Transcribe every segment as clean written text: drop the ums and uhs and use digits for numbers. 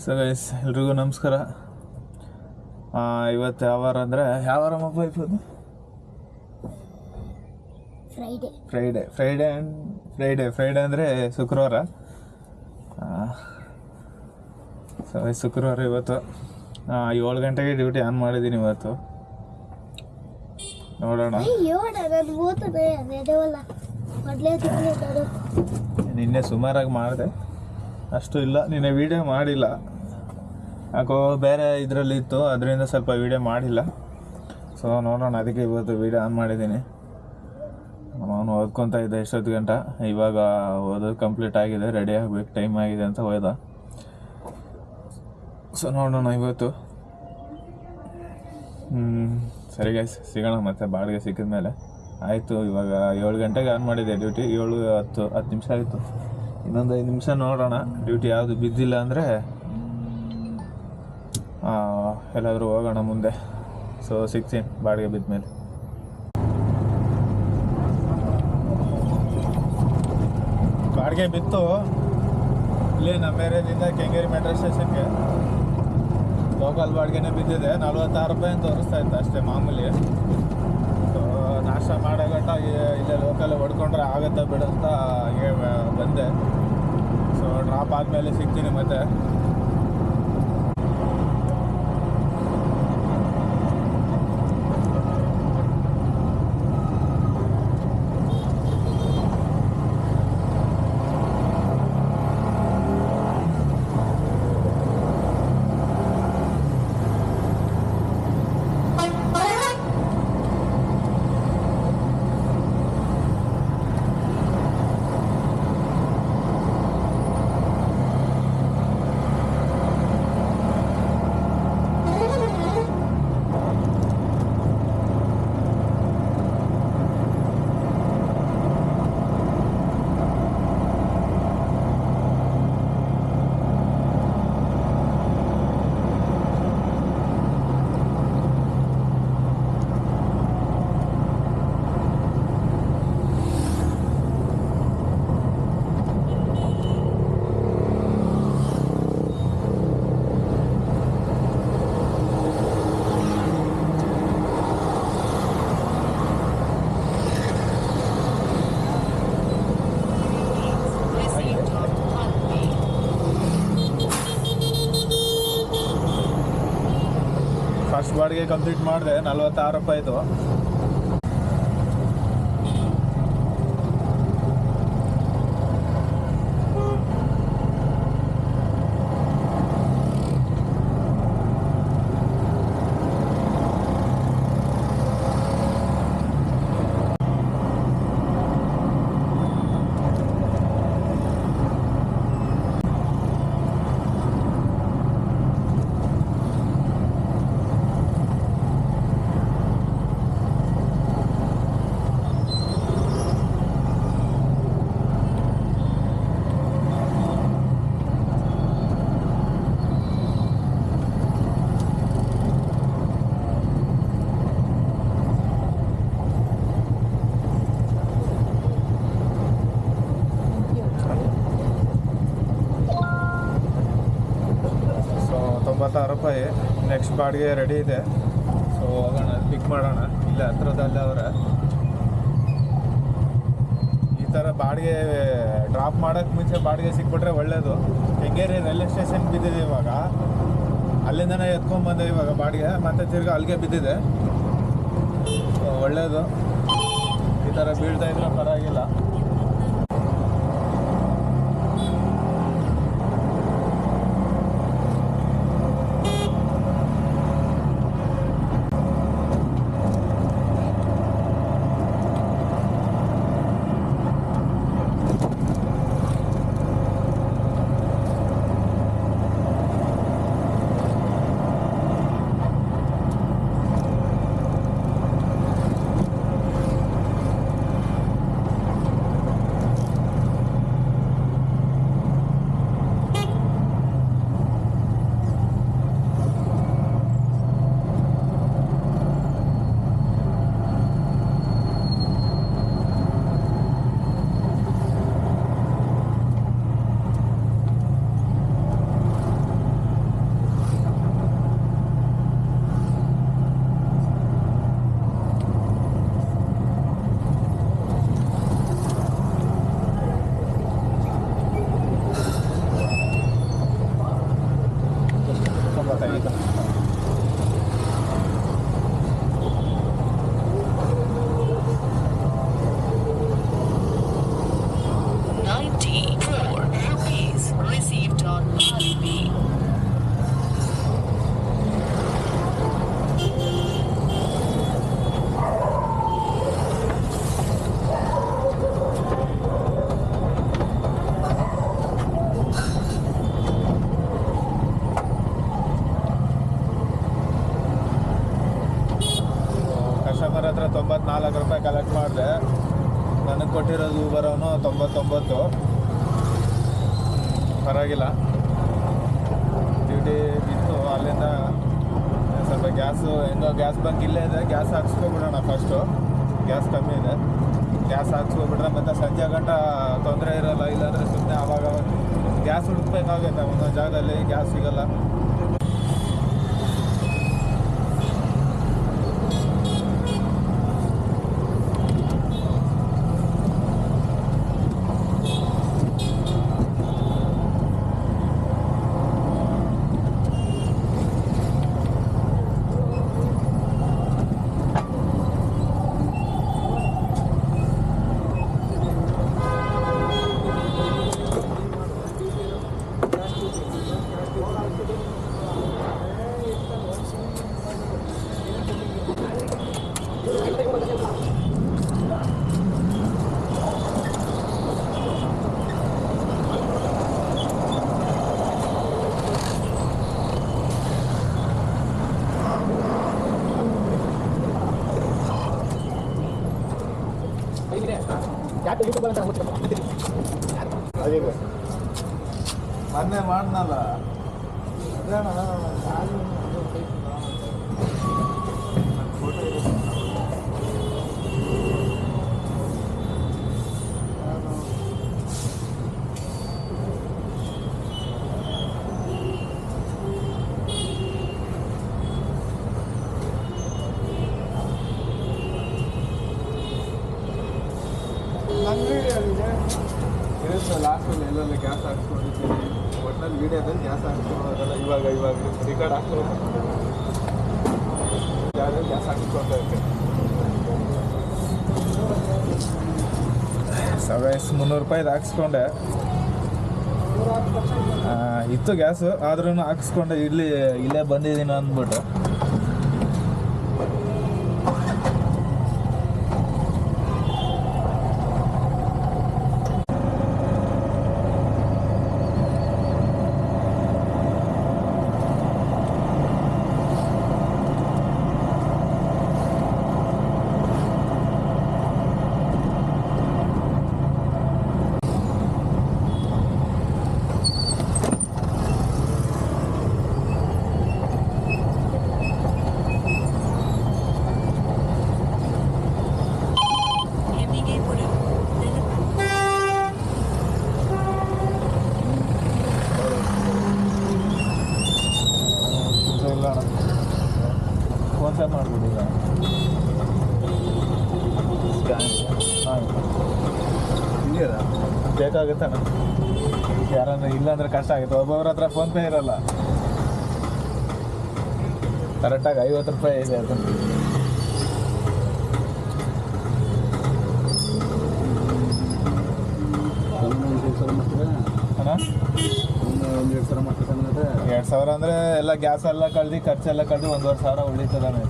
So guys ಎಲ್ರಿಗೂ ನಮಸ್ಕಾರ. ಇವತ್ತು ಯಾವ ವಾರ ಅಂದರೆ ಯಾವ ವಾರ ಮಬ್ಬ ಇವತ್ತು ಫ್ರೈಡೆ ಅಂದರೆ ಶುಕ್ರವಾರ. ಸೊ ಶುಕ್ರವಾರ ಇವತ್ತು 7 ಗಂಟೆಗೆ ಡ್ಯೂಟಿ ಆನ್ ಮಾಡಿದ್ದೀನಿ. ಇವತ್ತು ನೋಡೋಣ. ನಿನ್ನೆ ಸುಮಾರಾಗಿ ಮಾಡಿದೆ, ಅಷ್ಟು ಇಲ್ಲ. ನಿನ್ನೆ ವೀಡಿಯೋ ಮಾಡಿಲ್ಲ, ಯಾಕೋ ಬೇರೆ ಇದರಲ್ಲಿ ಇತ್ತು, ಅದರಿಂದ ಸ್ವಲ್ಪ ವೀಡಿಯೋ ಮಾಡಿಲ್ಲ. ಸೊ ನೋಡೋಣ, ಅದಕ್ಕೆ ಇವತ್ತು ವೀಡಿಯೋ ಆನ್ ಮಾಡಿದ್ದೀನಿ. ಅವನು ಓದ್ಕೊತಾ ಇದ್ದೆ ಎಷ್ಟೊತ್ತು ಗಂಟ. ಇವಾಗ ಓದೋದು ಕಂಪ್ಲೀಟ್ ಆಗಿದೆ, ರೆಡಿ ಆಗಬೇಕು, ಟೈಮ್ ಆಗಿದೆ ಅಂತ ಹೋದ. ಸೊ ನೋಡೋಣ ಇವತ್ತು. ಸರಿ ಗೈಸ್, ಸಿಗೋಣ ಮತ್ತೆ ಬಾಡಿಗೆ ಸಿಕ್ಕಿದ ಮೇಲೆ. ಆಯಿತು, ಇವಾಗ 7 ಗಂಟೆಗೆ ಆನ್ ಮಾಡಿದೆ ಡ್ಯೂಟಿ. 7:10 ನಿಮಿಷ ಆಯಿತು. ಇನ್ನೊಂದು 5 ನಿಮಿಷ ನೋಡೋಣ, ಡ್ಯೂಟಿ ಯಾವುದು ಬಿದ್ದಿಲ್ಲ ಅಂದರೆ ಎಲ್ಲಾದರೂ ಹೋಗೋಣ ಮುಂದೆ. ಸೊ ಸಿಗ್ತೀನಿ ಬಾಡಿಗೆ ಬಿದ್ದ ಮೇಲೆ. ಬಾಡಿಗೆ ಬಿತ್ತು ಇಲ್ಲಿ ನಮ್ಮ ಏರಿಯಾದಿಂದ ಕೆಂಗೇರಿ ಮೆಟ್ರೋ ಸ್ಟೇಷನ್ಗೆ. ಲೋಕಲ್ ಬಾಡಿಗೆನೇ ಬಿದ್ದಿದೆ, 46 ರೂಪಾಯಿ ಅಂತ ತೋರಿಸ್ತಾ ಇತ್ತು ಅಷ್ಟೇ ಮಾಮೂಲಿ. ಸೊ ನಾಷ್ಟ ಮಾಡೋ ಗಂಟ ಇಲ್ಲೇ ಲೋಕಲ್ ಹೊಡ್ಕೊಂಡ್ರೆ ಆಗುತ್ತಾ ಬಿಡುತ್ತ ಹಾಗೆ ಬಂದೆ. ಸೊ ಡ್ರಾಪ್ ಆದಮೇಲೆ ಸಿಗ್ತೀನಿ ಮತ್ತೆ. ಫಸ್ಟ್ ಬಾಡಿಗೆ ಕಂಪ್ಲೀಟ್ ಮಾಡಿದೆ, 46 ರೂಪಾಯಿದು. ರೂಪಾಯಿ ನೆಕ್ಸ್ಟ್ ಬಾಡಿಗೆ ರೆಡಿ ಇದೆ. ಸೊ ಹೋಗೋಣ, ಪಿಕ್ ಮಾಡೋಣ. ಇಲ್ಲ ಹತ್ರದಲ್ಲೇ ಅವರ ಈ ಥರ ಬಾಡಿಗೆ ಡ್ರಾಪ್ ಮಾಡೋಕ್ಕೆ ಮುಂಚೆ ಬಾಡಿಗೆ ಸಿಕ್ಬಿಟ್ರೆ ಒಳ್ಳೆಯದು. ಕೆಂಗೇರಿ ರೈಲ್ವೆ ಸ್ಟೇಷನ್ ಬಿದ್ದಿದೆ ಇವಾಗ, ಅಲ್ಲಿಂದನೇ ಎತ್ಕೊಂಡ್ಬಂದೆ ಇವಾಗ ಬಾಡಿಗೆ, ಮತ್ತೆ ತಿರ್ಗಿ ಅಲ್ಲಿಗೆ ಬಿದ್ದಿದೆ. ಒಳ್ಳೆಯದು, ಈ ಥರ ಬೀಳ್ತಾ ಇದ್ರೆ ಪರವಾಗಿಲ್ಲ. ಮಾಡಿದೆ. ನನಗೆ ಕೊಟ್ಟಿರೋದು ಊಬರ್ ಅವನು 99. ಪರವಾಗಿಲ್ಲ. ಡ್ಯೂಟಿ ಬಿತ್ತು. ಅಲ್ಲಿಂದ ಸ್ವಲ್ಪ ಗ್ಯಾಸು ಹೆಂಗೋ ಗ್ಯಾಸ್ ಬಂಕ್ ಇಲ್ಲೇ ಇದೆ, ಗ್ಯಾಸ್ ಹಾಕ್ಸ್ಕೊಬಿಡೋಣ ಫಸ್ಟು. ಗ್ಯಾಸ್ ಕಮ್ಮಿ ಇದೆ, ಗ್ಯಾಸ್ ಹಾಕ್ಸ್ಕೊಬಿಟ್ರೆ ಮತ್ತು ಸಂಜೆ ಗಂಟ ತೊಂದರೆ ಇರೋಲ್ಲ. ಇಲ್ಲಾಂದರೆ ಸುಮ್ಮನೆ ಆವಾಗ ಗ್ಯಾಸ್ ಹುಡುಕ್ಬೇಕಾಗುತ್ತೆ, ಒಂದೊಂದು ಜಾಗದಲ್ಲಿ ಗ್ಯಾಸ್ ಸಿಗೋಲ್ಲ. ಮೊನ್ನೆ ಮಾಡ್ನಲ್ಲ ಲಾಸ್ಟಲ್ಲಿ ಎಲ್ಲೆಲ್ಲ ಗ್ಯಾಸ್ ಹಾಕ್ಸ್ಕೊಂಡಿದ್ದೀನಿ. ಒಟ್ಟಿನಲ್ಲಿ ವೀಡಿಯೋದಲ್ಲಿ ಗ್ಯಾಸ್ ಹಾಕ್ಸ್ಕೊಳ್ಳೋದಲ್ಲ. ಇವಾಗ ರಿಕಾರ್ಡ್ ಹಾಕ್ಸ್ಕೊಂಡು ಗ್ಯಾಸ್ ಹಾಕ್ಸ್ಕೊಳ್ತಾ ಇದ್ದೆ. ₹300 ಹಾಕ್ಸ್ಕೊಂಡೆ. ಇತ್ತು ಗ್ಯಾಸು, ಆದ್ರೂ ಹಾಕ್ಸ್ಕೊಂಡೆ. ಇಲ್ಲೇ ಬಂದಿದ್ದೀನಿ ಅಂದ್ಬಿಟ್ಟು. ಫೋನ್ಪೇ ಮಾಡಿಬಿಟ್ಟಿಲ್ಲ. ಬೇಕಾಗುತ್ತಣ್ಣ, ಯಾರನ್ನ ಇಲ್ಲಾಂದ್ರೆ ಕಷ್ಟ ಆಗುತ್ತೆ. ಒಬ್ಬೊಬ್ರ ಹತ್ರ ಫೋನ್ಪೇ ಇರಲ್ಲ. ಕರೆಕ್ಟಾಗಿ ₹50 ಇದೆ ಅದು. ಅಣ್ಣ 2,000 ಅಂದರೆ ಎಲ್ಲ ಗ್ಯಾಸ್ ಎಲ್ಲ ಕಳ್ದು ಖರ್ಚೆಲ್ಲ ಕಳ್ದು $1,500 ಉಳಿತದಾನೆ.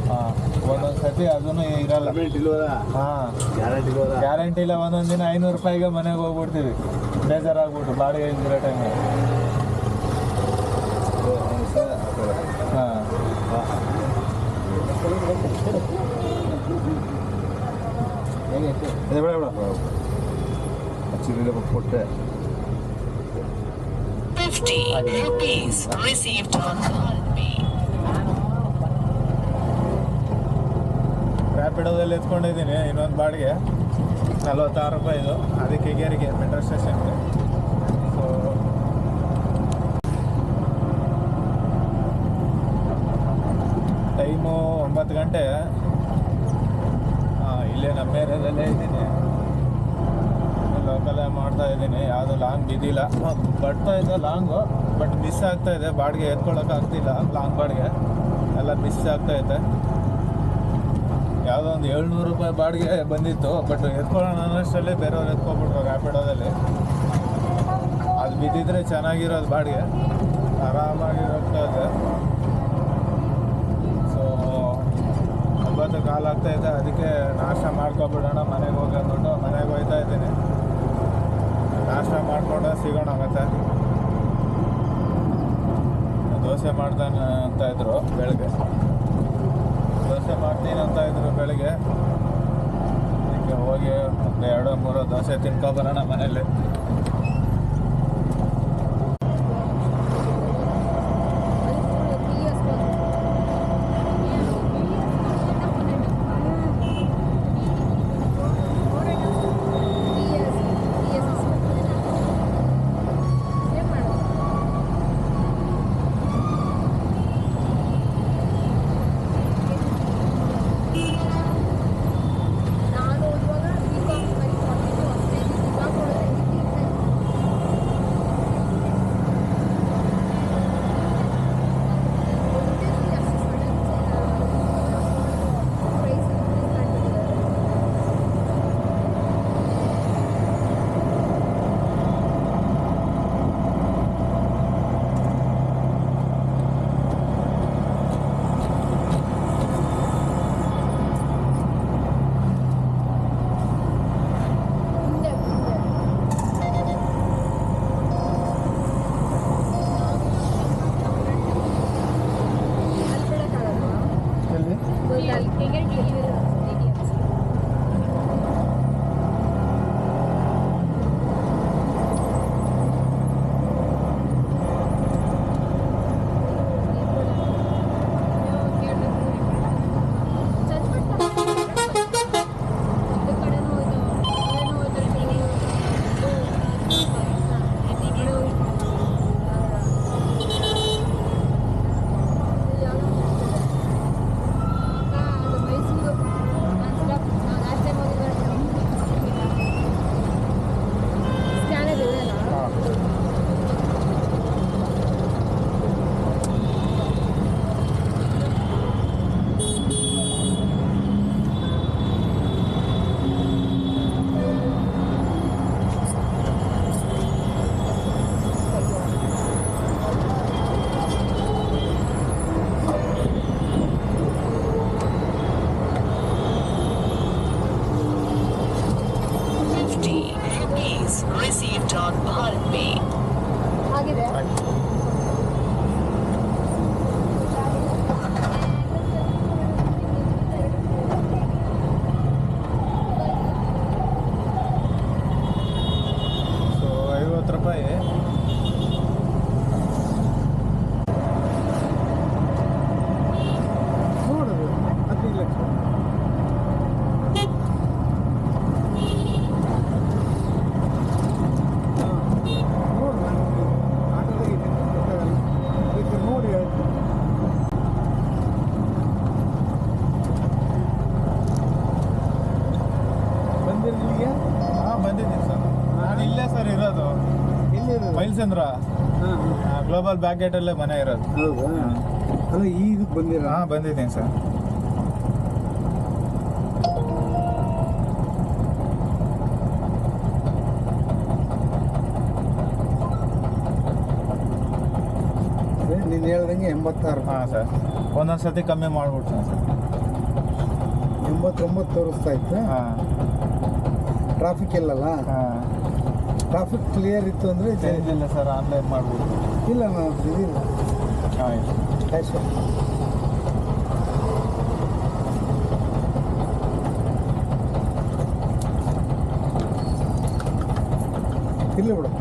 ಹಾಂ, ಒಂದೊಂದು ಸತಿ ಅದನ್ನು ಇರಲ್ಲ. ಹಾಂ, ಗ್ಯಾರಂಟಿ ಇಲ್ಲ. ಒಂದೊಂದು ದಿನ ₹500ಗೆ ಮನೆಗೆ ಹೋಗ್ಬಿಡ್ತೀವಿ, ಬೇಜಾರಾಗ್ಬಿಟ್ಟು ಬಾಡಿಗೆ ಇಲ್ದಿರೋ ಟೈಮಲ್ಲಿ. ಹಾಂ, ಕೊಟ್ಟೆ. 50 rupees received on call me. ರ್ಯಾಪಿಡೋದಲ್ಲಿ ಎತ್ಕೊಂಡಿದ್ದೀನಿ. ಇನ್ನೊಂದು ಬಾಡಿಗೆ ₹46 ಇದು. ಅದಕ್ಕೆ ಕೆಂಗೇರಿಗೆ ಮೆಟ್ರೋ ಸ್ಟೇಷನ್ಗೆ. ಸೊ ಟೈಮು 9 ಗಂಟೆ. ಇಲ್ಲೇ ನಮ್ಮ ಏರಿಯಾದಲ್ಲೇ ಇದ್ದೀನಿ, ಲೋಕಲ್ಲೇ ಮಾಡ್ತಾ ಇದ್ದೀನಿ. ಯಾವುದು ಲಾಂಗ್ ಬಿದ್ದಿಲ್ಲ. ಬರ್ತಾ ಇದೆ ಲಾಂಗು, ಬಟ್ ಮಿಸ್ ಆಗ್ತಾ ಇದೆ. ಬಾಡಿಗೆ ಎತ್ಕೊಳ್ಳೋಕ್ಕಾಗ್ತಿಲ್ಲ. ಲಾಂಗ್ ಬಾಡಿಗೆ ಎಲ್ಲ ಮಿಸ್ ಆಗ್ತಾಯಿದೆ. ಯಾವುದೋ ಒಂದು ₹700 ಬಾಡಿಗೆ ಬಂದಿತ್ತು, ಬಟ್ ಎತ್ಕೊಳ್ಳೋಣ ಅನ್ನೋಷ್ಟರಲ್ಲಿ ಬೇರೆಯವ್ರು ಎತ್ಕೊಬಿಟ್ರು ರ್ಯಾಪಿಡೋದಲ್ಲಿ. ಅದು ಬಿದ್ದಿದ್ರೆ ಚೆನ್ನಾಗಿರೋದು ಬಾಡಿಗೆ, ಆರಾಮಾಗಿ ಹೋಗ್ತಾ ಇದೆ. ಸೊ 9 ಕಾಲ್ ಆಗ್ತಾಯಿದೆ. ಅದಕ್ಕೆ ನಾಷ್ಟ ಮಾಡ್ಕೊಬಿಡೋಣ, ಮನೆಗೆ ಹೋಗಿ ಅಂದ್ಬಿಟ್ಟು ಮನೆಗೆ ಹೋಗ್ತಾ ಇದ್ದೀನಿ. ನಾಷ್ಟ ಮಾಡಿಕೊಂಡು ಸಿಗೋಣ. ಮತ್ತೆ ದೋಸೆ ಮಾಡ್ತಾನೆ ಅಂತ ಇದ್ರು ಬೆಳಗ್ಗೆ. ದೋಸೆ ಮಾಡ್ತೀನಿ ಅಂತ ಇದ್ರು ಬೆಳಗ್ಗೆ. ಹೋಗಿ ಒಂದು 2-3 ದೋಸೆ ತಿನ್ಕೊಬರೋಣ ಮನೇಲಿ. received on Bharat Pay. ಆಗಿದೆ. ಸೊ 50 ರೂಪಾಯಿ. ನೋಡೋದು 15 ಲಕ್ಷ. ಬಂದಿದ್ದೀನಿ ಸರ್. ನಾನು ಇಲ್ಲೇ ಸರ್ ಇರೋದು. ಮೈಲ್ಸಂದ್ರ ಗ್ಲೋಬಲ್ ಬ್ಯಾಕ್ ಗೇಟಲ್ಲೇ ಮನೆ ಇರೋದು. ಹೌದಾ? ಅಲ್ಲ ಈ ಇದಕ್ಕೆ ಬಂದಿರ? ಹಾಂ ಬಂದಿದ್ದೀನಿ ಸರ್. ನೀನು ಹೇಳ್ದಂಗೆ 86. ಹಾಂ ಸರ್, ಒಂದೊಂದು ಸತಿ ಕಮ್ಮಿ ಮಾಡ್ಬಿಡ್ತೀನಿ ಸರ್. 89 ತೋರಿಸ್ತಾ ಇತ್ತು. ಹಾಂ ಟ್ರಾಫಿಕ್ ಇಲ್ಲಲ್ಲ. ಹಾಂ ಟ್ರಾಫಿಕ್ ಕ್ಲಿಯರ್ ಇತ್ತು ಅಂದರೆ ಚೇಂಜ್ ಇಲ್ಲ ಸರ್, ಆನ್ಲೈನ್ ಮಾಡ್ಬಿಡ್ತೀನಿ. ಇಲ್ಲ ನಾನು ಇದಿಲ್ಲ ಆಯ್ತು. ಕ್ಯಾಶ್. ಇಲ್ಲ ಬಿಡು.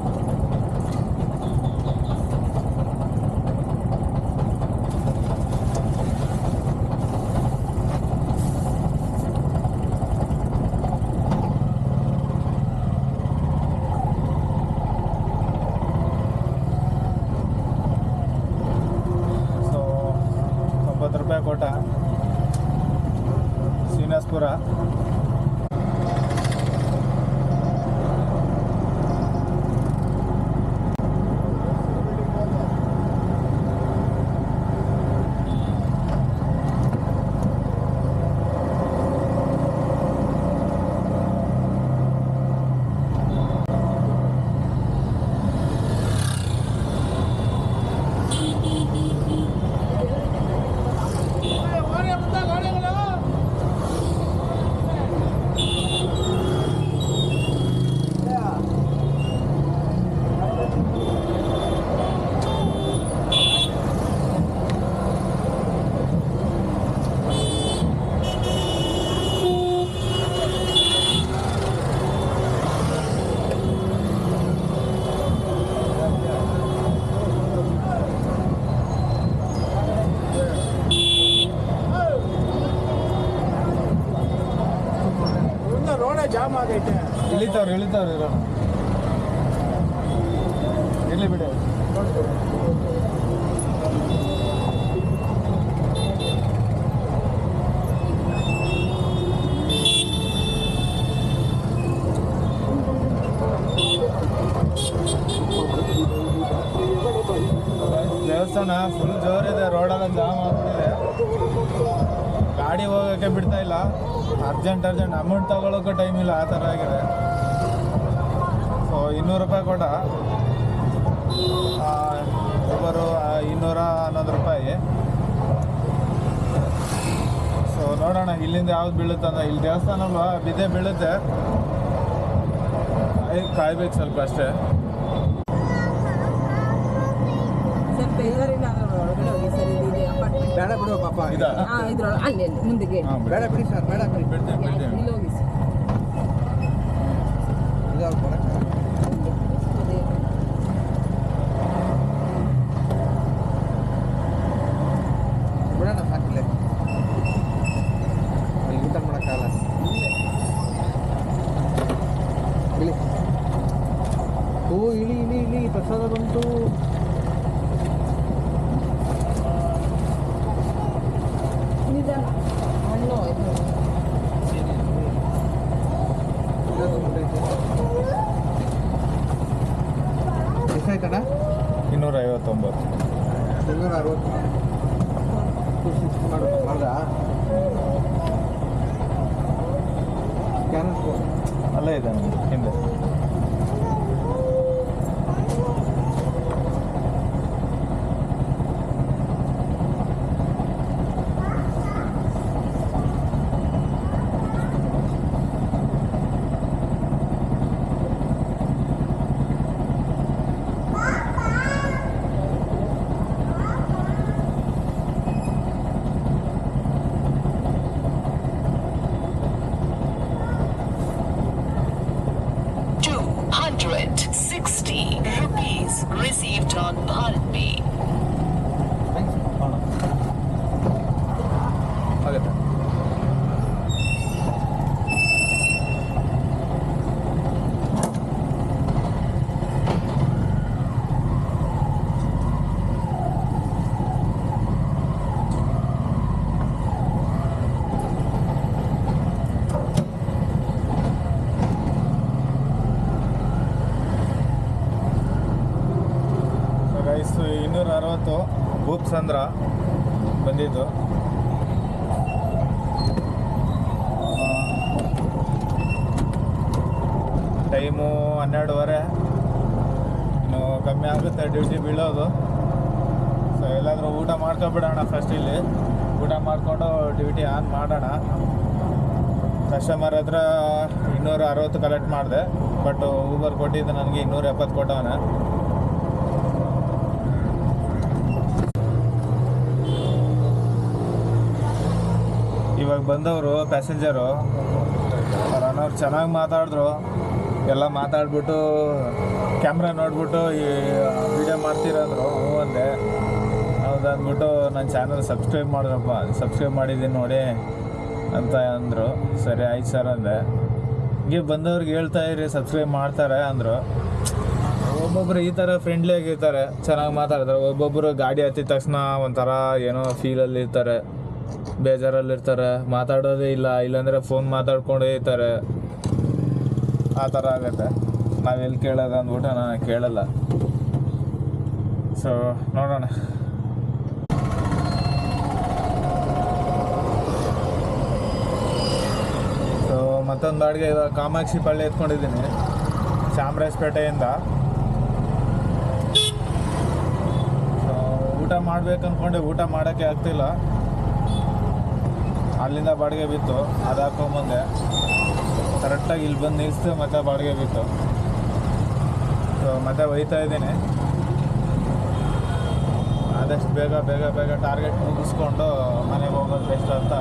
ಸೊ 90 ರೂಪಾಯಿ ಕೊಟ್ಟ ಶ್ರೀನಿವಾಸಪುರ. ಜಾಮ್ ಆಗೈತೆ. ಇಳಿತಾವ್ರೆ ಇರೋಣ ಇರ್ಲಿ ಬಿಡಿ. ದೇವಸ್ಥಾನ ಫುಲ್ ಜೋರಿದೆ, ರೋಡೆಲ್ಲ ಜಾಮ್ ಆಗ್ಬಿಟ್ಟಿದೆ, ಗಾಡಿ ಹೋಗೋಕ್ಕೆ ಬಿಡ್ತಾ ಇಲ್ಲ. ಅರ್ಜೆಂಟ್ ಅಮೌಂಟ್ ತಗೊಳ್ಳೋಕೆ ಟೈಮ್ ಇಲ್ಲ, ಆ ಥರ ಆಗಿದೆ. ಸೊ 200 ರೂಪಾಯಿ ಕೊಡ ಒಬ್ಬರು 211 ರೂಪಾಯಿ. ಸೊ ನೋಡೋಣ ಇಲ್ಲಿಂದ ಯಾವ್ದು ಬೀಳುತ್ತೆ ಅಂತ. ಇಲ್ಲಿ ದೇವಸ್ಥಾನ ಅಲ್ವಾ, ಬಿದ್ದೆ ಬೀಳುತ್ತೆ, ಕಾಯ್ಬೇಕು ಸ್ವಲ್ಪ ಅಷ್ಟೇ. ಬೇಡ ಬಿಡು ಪಾಪ. ಇದಾ? ಅಲ್ಲಿ ಮುಂದೆಗೆ ಬೇಡ ಬಿಡಿ ಸರ್, ಬೇಡ ಬಿಡಿ. ಬಿಡ್ತೀನಿ ಇಲ್ಲಿ ಹೋಗಿ ಸರ್. ಇದಾವ್ ಬರಕ್ಕೆ. ಬಿಡೋಣ ಸಾಕಿಲ್ಲ, ಊಟ ಮಾಡೋಕ್ಕಾಗಲ್ಲ. ಇಳಿ. ಓ ಇಳಿ ಇಳಿ ಇಳಿ, ಪ್ರಸಾದ ಬಂತು. ನಿಧಾನ ಹಣ್ಣು ಇದು ಎಷ್ಟಾಯ್ತಣ್ಣ? 259. 260 ಮಾಡ್ದಾ? ಕ್ಯಾನ್ಸ್ ಅಲ್ಲೇ ಇದೆ ನಮ್ಗೆ ಹಿಂದೆ. ₹60 received on Bharat Pay. ಆಗುತ್ತೆ. ರೈಸ್ 260 ಭೂಪ್ಸಂದ್ರ ಬಂದಿದ್ದು. ಟೈಮು 12:30, ಇನ್ನು ಕಮ್ಮಿ ಆಗುತ್ತೆ ಡ್ಯೂಟಿ ಬೀಳೋದು. ಸೊ ಎಲ್ಲಾದರೂ ಊಟ ಮಾಡ್ಕೊಬಿಡೋಣ ಫಸ್ಟ್. ಇಲ್ಲಿ ಊಟ ಮಾಡಿಕೊಂಡು ಡ್ಯೂಟಿ ಆನ್ ಮಾಡೋಣ. ಕಸ್ಟಮರ್ ಹತ್ರ 260 ಕಲೆಕ್ಟ್ ಮಾಡಿದೆ, ಬಟ್ ಊಬರ್ ಕೊಟ್ಟಿದ್ದು ನನಗೆ 270 ಕೊಟ್ಟವನೆ. ಇವಾಗ ಬಂದವರು ಪ್ಯಾಸೆಂಜರು ಅವ್ರು ಅನ್ನೋರು ಚೆನ್ನಾಗಿ ಮಾತಾಡಿದ್ರು. ಎಲ್ಲ ಮಾತಾಡ್ಬಿಟ್ಟು ಕ್ಯಾಮ್ರಾ ನೋಡ್ಬಿಟ್ಟು ಈ ವಿಡಿಯೋ ಮಾಡ್ತೀರಂದ್ರು. ಹ್ಞೂ ಅಂದೆ. ಹೌದು ಅಂದ್ಬಿಟ್ಟು ನನ್ನ ಚಾನಲ್ ಸಬ್ಸ್ಕ್ರೈಬ್ ಮಾಡಿದ್ರಪ್ಪ, ಸಬ್ಸ್ಕ್ರೈಬ್ ಮಾಡಿದ್ದೀನಿ ನೋಡಿ ಅಂತ ಅಂದರು. ಸರಿ ಆಯ್ತು ಸರ್ ಅಂದೆ. ಹಿಂಗೆ ಬಂದವ್ರಿಗೆ ಹೇಳ್ತಾ ಇರಿ ಸಬ್ಸ್ಕ್ರೈಬ್ ಮಾಡ್ತಾರೆ ಅಂದರು. ಒಬ್ಬೊಬ್ಬರು ಈ ಥರ ಫ್ರೆಂಡ್ಲಿ ಆಗಿರ್ತಾರೆ, ಚೆನ್ನಾಗಿ ಮಾತಾಡ್ತಾರೆ. ಒಬ್ಬೊಬ್ಬರು ಗಾಡಿ ಹತ್ತಿದ ತಕ್ಷಣ ಒಂಥರ ಏನೋ ಫೀಲಲ್ಲಿ ಇರ್ತಾರೆ, ಬೇಜಾರಲ್ಲಿರ್ತಾರೆ, ಮಾತಾಡೋದೇ ಇಲ್ಲ, ಇಲ್ಲಾಂದರೆ ಫೋನ್ ಮಾತಾಡ್ಕೊಂಡೇ ಇರ್ತಾರೆ. ಆ ಥರ ಆಗುತ್ತೆ. ನಾವೆಲ್ಲಿ ಕೇಳೋದು ಅಂದ್ಬಿಟ್ಟು ನಾನು ಕೇಳಲ್ಲ. ಸೊ ನೋಡೋಣ. ಸೊ ಮತ್ತೊಂದು ಬಾಡಿಗೆ ಇವಾಗ ಕಾಮಾಕ್ಷಿ ಪಳ್ಳಿ ಎತ್ಕೊಂಡಿದ್ದೀನಿ ಚಾಮರಾಜಪೇಟೆಯಿಂದ. ಸೊ ಊಟ ಮಾಡ್ಬೇಕು ಅಂದ್ಕೊಂಡೆ, ಊಟ ಮಾಡೋಕ್ಕೆ ಆಗ್ತಿಲ್ಲ. ಅಲ್ಲಿಂದ ಬಾಡಿಗೆ ಬಿತ್ತು, ಅದು ಹಾಕೊಂಬಂದೆ. ಕರೆಕ್ಟಾಗಿ ಇಲ್ಲಿ ಬಂದು ನಿಲ್ಲಿಸ್ತು, ಮತ್ತೆ ಬಾಡಿಗೆ ಬಿತ್ತು. ಸೊ ಮತ್ತೆ ಒಯ್ತಾ ಇದ್ದೀನಿ. ಆದಷ್ಟು ಬೇಗ ಬೇಗ ಬೇಗ ಟಾರ್ಗೆಟ್ ಮುಗಿಸ್ಕೊಂಡು ಮನೆಗೆ ಹೋಗೋದು ಬೆಸ್ಟ್ ಅಂತ.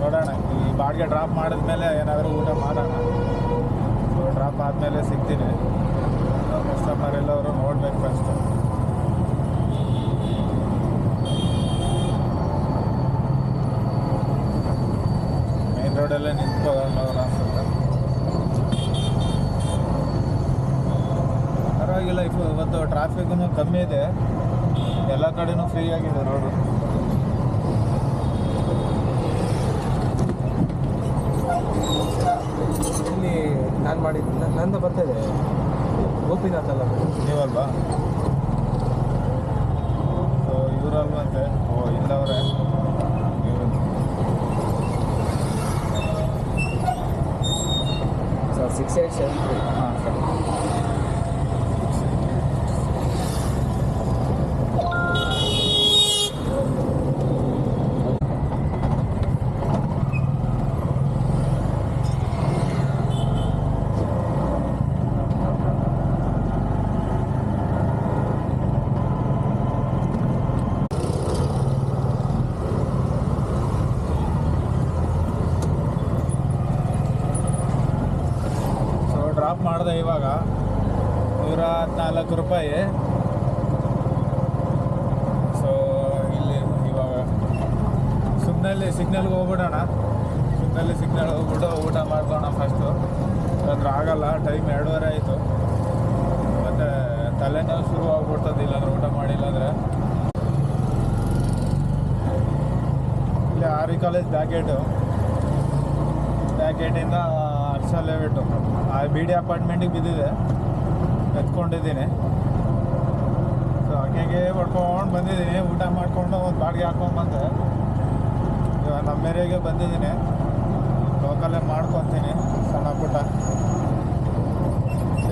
ನೋಡೋಣ, ಈ ಬಾಡಿಗೆ ಡ್ರಾಪ್ ಮಾಡಿದ್ಮೇಲೆ ಏನಾದರೂ ಊಟ ಮಾಡೋಣ. ಸೊ ಡ್ರಾಪ್ ಆದಮೇಲೆ ಸಿಗ್ತೀನಿ. ಕಸ್ಟಮರ್ ಎಲ್ಲವರು ನೋಡ್ಬೇಕು ಫಸ್ಟು. ರೋಡಲ್ಲೇ ನಿಂತ್ಕೊಳ್ಳೋಣ ಅನ್ಸುತ್ತೆ. ಪರವಾಗಿಲ್ಲ, ಇವತ್ತು ಟ್ರಾಫಿಕ್ನು ಕಮ್ಮಿ ಇದೆ, ಎಲ್ಲ ಕಡೆನೂ ಫ್ರೀ ಆಗಿದೆ ರೋಡು. ಇಲ್ಲಿ ನಾನು ಮಾಡಿದ್ದು ನಂದು ಬರ್ತಾಯಿದೆ ಗೋಪಿನಾಥ್ ಅಲ್ಲ ನೀವಲ್ವಾ? ಸೊ ಇವರಲ್ವಂತೆ. ಓ ಇಲ್ಲವ್ರೆ ಇವರು. ಸರ್ 6873. ಹಾಂ ಸರಿ. ಡ್ರಾಪ್ ಮಾಡಿದೆ ಇವಾಗ 114 ರೂಪಾಯಿ. ಸೊ ಇಲ್ಲಿ ಇವಾಗ ಸಿಗ್ನಲ್ಗೆ ಹೋಗ್ಬಿಡೋಣ. ಸಿಗ್ನಲ್ ಹೋಗ್ಬಿಟ್ಟು ಊಟ ಮಾಡ್ಕೊಳ್ಳೋಣ ಫಸ್ಟು. ಯಾಕಂದ್ರೆ ಆಗಲ್ಲ, ಟೈಮ್ 2:30 ಆಯಿತು. ಮತ್ತು ತಲೆನೋವು ಶುರು ಆಗ್ಬಿಡ್ತದೆ ಇಲ್ಲಾಂದ್ರೆ ಊಟ ಮಾಡಿಲ್ಲ ಅಂದರೆ. ಇಲ್ಲಿ ಆರ್ ವಿ ಕಾಲೇಜ್ ಬ್ಯಾಕ್ ಗೇಟಿಂದ ಹರ್ಷ ಲೇಔಟು ಆ ಬಿ ಡಿ ಅಪಾರ್ಟ್ಮೆಂಟಿಗೆ ಬಿದ್ದಿದೆ, ಎತ್ಕೊಂಡಿದ್ದೀನಿ. ಸೊ ಹಾಗೆ ಹೊಡ್ಕೊಂಡು ಬಂದಿದ್ದೀನಿ. ಊಟ ಮಾಡಿಕೊಂಡು ಒಂದು ಬಾಡಿಗೆ ಹಾಕ್ಕೊಂಡು ಬಂದೆ. ಇವಾಗ ನಮ್ಮ ಏರಿಯಾಗೆ ಬಂದಿದ್ದೀನಿ. ಲೋಕಲ್ಲೇ ಮಾಡ್ಕೊತೀನಿ ಸಣ್ಣ ಪುಟ್ಟ.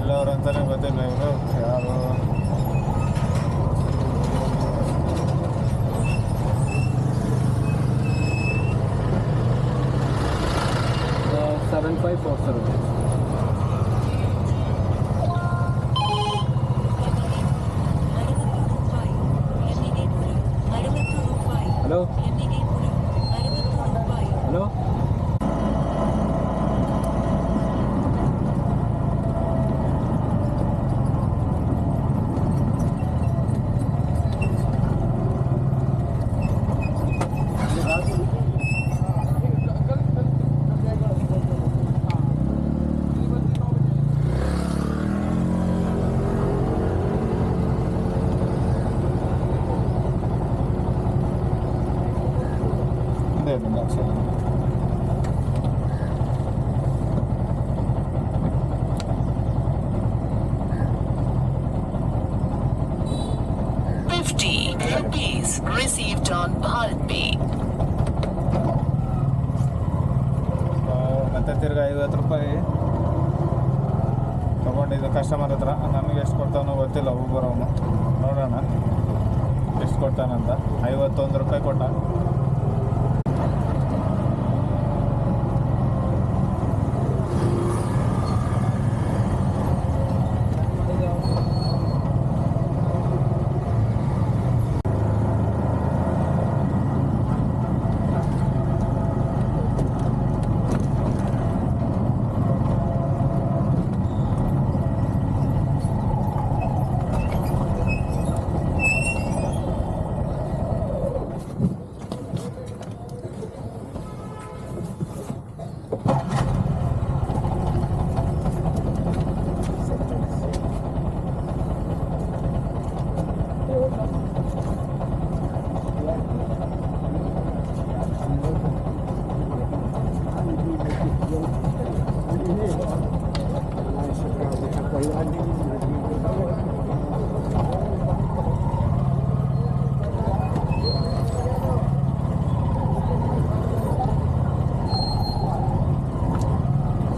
ಎಲ್ಲವ್ರು ಅಂತಲೇ ಗೊತ್ತಿಲ್ಲ ಇವರು ಯಾರು. 7547. Hello hello rupees received on Bharat Pay. ಮತ್ತೆ ತಿರ್ಗಾ 50 ರೂಪಾಯಿ ತೊಗೊಂಡಿದ್ದು ಕಸ್ಟಮರ್ ಹತ್ರ. ನಮಗೆ ಎಷ್ಟು ಕೊಡ್ತಾವನೋ ಗೊತ್ತಿಲ್ಲ, ಒಬ್ಬರವನು ನೋಡೋಣ ಎಷ್ಟು ಕೊಡ್ತಾನಂತ. 51 ರೂಪಾಯಿ ಕೊಟ್ಟ.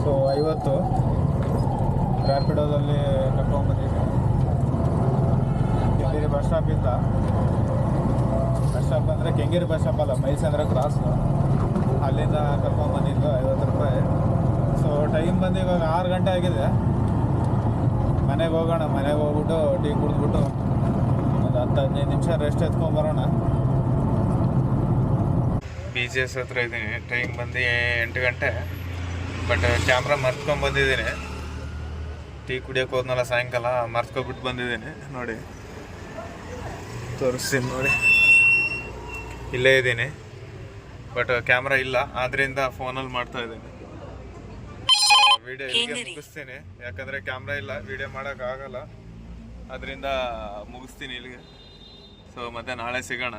ಸೊ 50 ರ್ಯಾಪಿಡೋದಲ್ಲಿ ಕರ್ಕೊಂಡ್ಬಂದಿದ್ದೆ ಕೆಂಗೇರಿ ಬಸ್ ಸ್ಟಾಪಿಂದ. ಬಸ್ ಸ್ಟಾಪ್ ಅಂದರೆ ಕೆಂಗೇರಿ ಬಸ್ ಸ್ಟಾಪ್ ಅಲ್ಲ, ಮೈಸಂದ್ರ ಕ್ರಾಸು. ಅಲ್ಲಿಂದ ಕರ್ಕೊಂಡ್ಬಂದಿದ್ದು 50 ರೂಪಾಯಿ. ಸೊ ಟೈಮ್ ಬಂದು ಇವಾಗ 6 ಗಂಟೆ ಆಗಿದೆ. ಮನೆಗೆ ಹೋಗೋಣ. ಮನೆಗೆ ಹೋಗ್ಬಿಟ್ಟು ಟೀ ಕುಡಿದ್ಬಿಟ್ಟು ಒಂದು 10-15 ನಿಮಿಷ ರೆಸ್ಟ್ ಎತ್ಕೊಂಡ್ಬರೋಣ. BGS ಹತ್ರ ಇದ್ದೀನಿ. ಟೈಮ್ ಬಂದು 8 ಗಂಟೆ. But camera ಮರ್ತ್ಕೊಂಡ್ಬಂದಿದ್ದೀನಿ. ಟೀ ಕುಡಿಯೋಕೆ ಹೋದ್ನಲ್ಲ ಸಾಯಂಕಾಲ, ಮರ್ತ್ಕೊಬಿಟ್ಟು ಬಂದಿದ್ದೀನಿ. ನೋಡಿ ತೋರಿಸ್ತೀನಿ ನೋಡಿ, ಇಲ್ಲೇ ಇದ್ದೀನಿ. ಬಟ್ ಕ್ಯಾಮ್ರಾ ಇಲ್ಲ, ಆದ್ರಿಂದ ಫೋನಲ್ಲಿ ಮಾಡ್ತಾ ಇದ್ದೀನಿ. ವಿಡಿಯೋ ಇಲ್ಲಿಗೆ ಮುಗಿಸ್ತೀನಿ, ಯಾಕಂದರೆ ಕ್ಯಾಮ್ರಾ ಇಲ್ಲ, ವಿಡಿಯೋ ಮಾಡೋಕ್ಕಾಗಲ್ಲ. ಅದರಿಂದ ಮುಗಿಸ್ತೀನಿ ಇಲ್ಲಿಗೆ. ಸೊ ಮತ್ತೆ ನಾಳೆ ಸಿಗೋಣ.